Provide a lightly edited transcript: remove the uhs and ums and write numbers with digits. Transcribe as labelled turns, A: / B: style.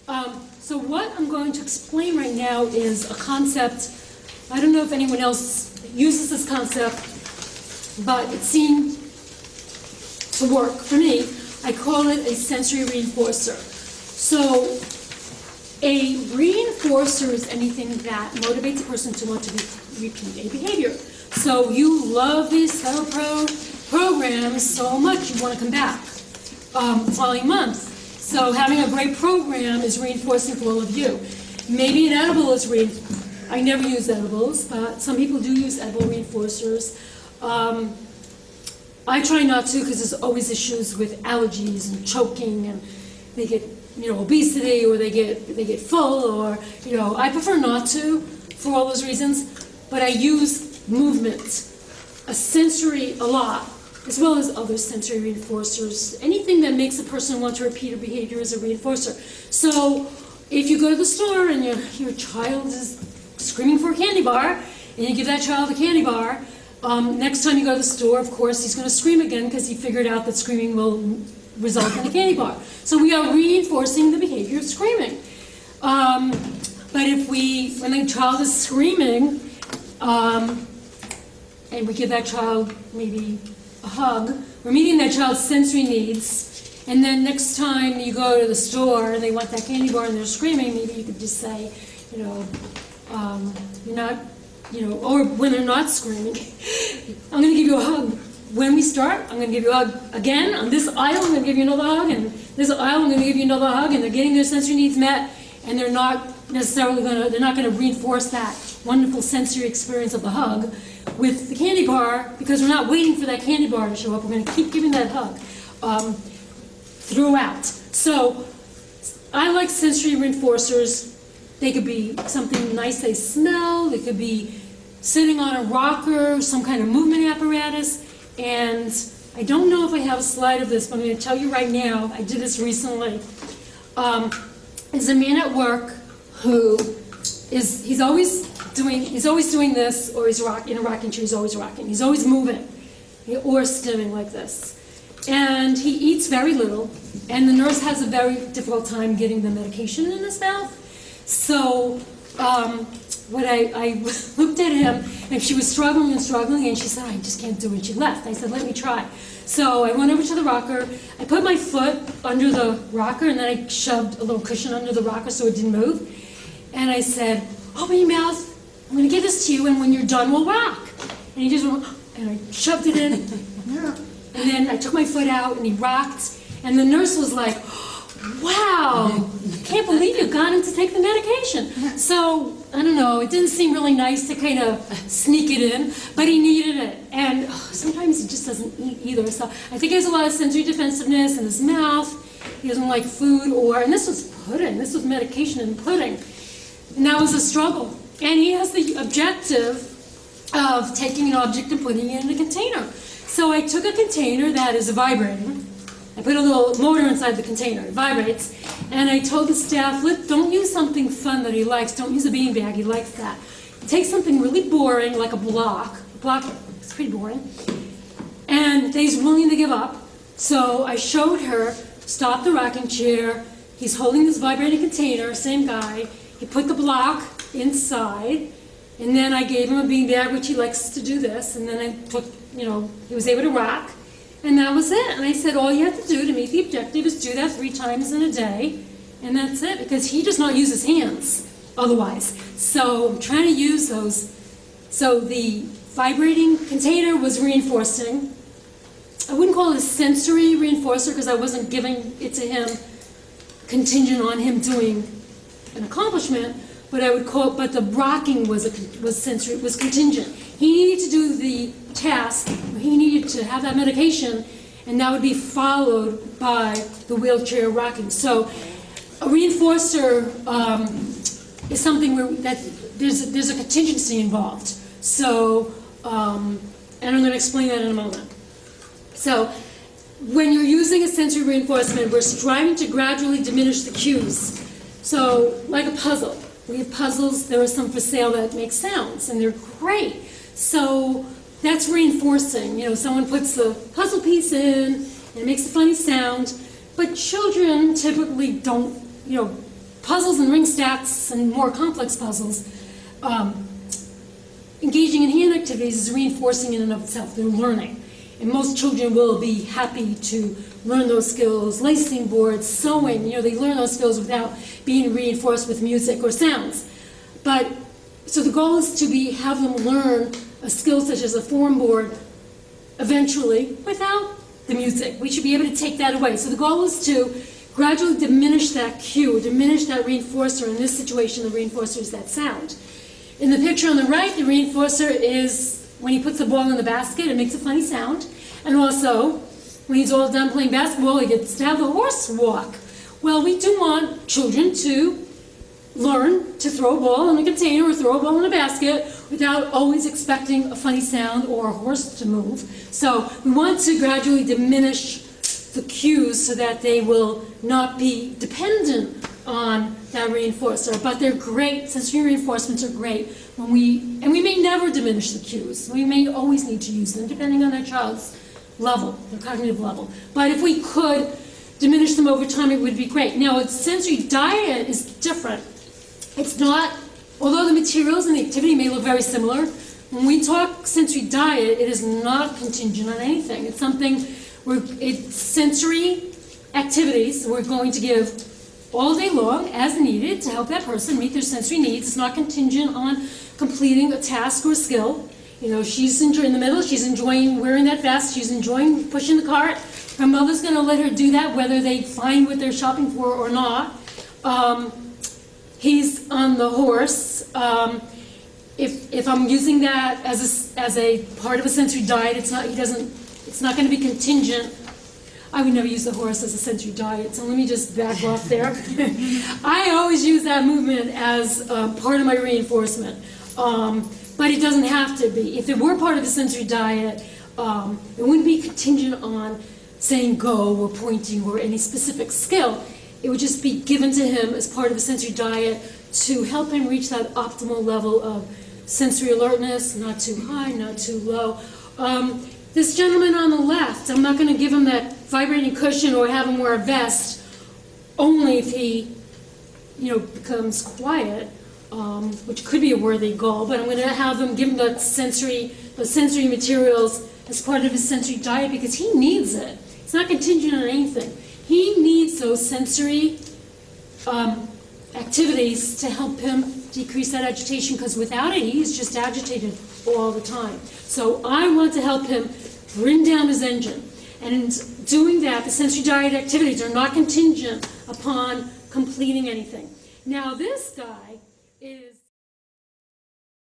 A: So what I'm going to explain right now is a concept. I don't know if anyone else uses this concept, but it seemed to work for me. I call it a sensory reinforcer. So a reinforcer is anything that motivates a person to want to repeat a behavior. So you love these Therapro programs so much, you want to come back following month. So having a great program is reinforcing for all of you. Maybe an edible is I never use edibles, but some people do use edible reinforcers. I try not to because there's always issues with allergies and choking, and they get obesity, or they get full, or I prefer not to for all those reasons. But I use movement, a sensory a lot, as well as other sensory reinforcers. Anything that makes a person want to repeat a behavior is a reinforcer. So if you go to the store and your child is screaming for a candy bar, and you give that child a candy bar, next time you go to the store, of course, he's going to scream again because he figured out that screaming will result in a candy bar. So we are reinforcing the behavior of screaming. But when the child is screaming, and we give that child maybe a hug, we're meeting that child's sensory needs, and then next time you go to the store and they want that candy bar and they're screaming, maybe you could just say, you're not, or when they're not screaming, I'm going to give you a hug. When we start, I'm going to give you a hug again. On this aisle, I'm going to give you another hug, and this aisle, I'm going to give you another hug, and they're getting their sensory needs met, and they're not going to reinforce that wonderful sensory experience of the hug with the candy bar, because we're not waiting for that candy bar to show up. We're going to keep giving that hug throughout. So I like sensory reinforcers. They could be something nice they smell. They could be sitting on a rocker, some kind of movement apparatus. And I don't know if I have a slide of this, but I'm going to tell you right now. I did this recently. There's a man at work who he's always doing this, or he's in a rocking chair. He's always rocking. He's always moving, or stimming like this. And he eats very little, and the nurse has a very difficult time getting the medication in his mouth. So when I looked at him, and she was struggling, and she said, I just can't do it. She left. I said, let me try. So I went over to the rocker. I put my foot under the rocker, and then I shoved a little cushion under the rocker so it didn't move. And I said, open your mouth. I'm going to give this to you, and when you're done, we'll rock. And he just went, and I shoved it in. And then I took my foot out, and he rocked. And the nurse was like, wow, can't believe you got him to take the medication. So, I don't know, it didn't seem really nice to kind of sneak it in, but he needed it. And sometimes he just doesn't eat either. So I think he has a lot of sensory defensiveness in his mouth. He doesn't like food, and this was pudding. This was medication and pudding. And that was a struggle. And he has the objective of taking an object and putting it in a container. So I took a container that is vibrating. I put a little motor inside the container. It vibrates. And I told the staff, don't use something fun that he likes. Don't use a beanbag. He likes that. Take something really boring, like a block. It's pretty boring. And he's willing to give up. So I showed her, stop the rocking chair. He's holding this vibrating container, same guy. He put the block inside, and then I gave him a beanbag, which he likes to do this, and then I took, he was able to rock, and that was it. And I said, all you have to do to meet the objective is do that 3 times in a day, and that's it, because he does not use his hands otherwise. So I'm trying to use those. So the vibrating container was reinforcing. I wouldn't call it a sensory reinforcer because I wasn't giving it to him contingent on him doing an accomplishment, but I would call it, but the rocking was sensory, was contingent. He needed to do the task, he needed to have that medication, and that would be followed by the wheelchair rocking. So a reinforcer is something that there's a contingency involved. So, and I'm going to explain that in a moment. So when you're using a sensory reinforcement, we're striving to gradually diminish the cues. So, like a puzzle. We have puzzles, there are some for sale that make sounds, and they're great. So, that's reinforcing. Someone puts the puzzle piece in, and it makes a funny sound, but children typically don't, puzzles and ring stacks and more complex puzzles, engaging in hand activities is reinforcing in and of itself. They're learning. And most children will be happy to learn those skills. Lacing boards, sewing, they learn those skills without being reinforced with music or sounds. But, so the goal is to have them learn a skill such as a form board eventually without the music. We should be able to take that away. So the goal is to gradually diminish that cue, diminish that reinforcer. In this situation, the reinforcer is that sound. In the picture on the right, the reinforcer is when he puts the ball in the basket, it makes a funny sound. And also, when he's all done playing basketball, he gets to have the horse walk. Well, we do want children to learn to throw a ball in a container or throw a ball in a basket without always expecting a funny sound or a horse to move. So we want to gradually diminish the cues so that they will not be dependent on that reinforcer. But they're great, sensory reinforcements are great and we may never diminish the cues. We may always need to use them depending on their child's level, their cognitive level. But if we could diminish them over time, it would be great. Now, a sensory diet is different. It's not, although the materials and the activity may look very similar, when we talk sensory diet, it is not contingent on anything. It's something it's sensory activities we're going to give all day long as needed to help that person meet their sensory needs. It's not contingent on completing a task or skill. She's in the middle, she's enjoying wearing that vest, she's enjoying pushing the cart. Her mother's going to let her do that whether they find what they're shopping for or not. He's on the horse. If I'm using that as a part of a sensory diet, it's not going to be contingent. I would never use the horse as a sensory diet, so let me just back off there. I always use that movement as part of my reinforcement, but it doesn't have to be. If it were part of a sensory diet, it wouldn't be contingent on saying go or pointing or any specific skill. It would just be given to him as part of a sensory diet to help him reach that optimal level of sensory alertness, not too high, not too low. This gentleman on the left, I'm not going to give him that vibrating cushion or have him wear a vest, only if he, becomes quiet, which could be a worthy goal, but I'm going to have him give him the sensory materials as part of his sensory diet because he needs it. It's not contingent on anything. He needs those sensory activities to help him decrease that agitation because without it, he's just agitated all the time. So I want to help him bring down his engine. And in doing that, the sensory diet activities are not contingent upon completing anything. Now this guy is...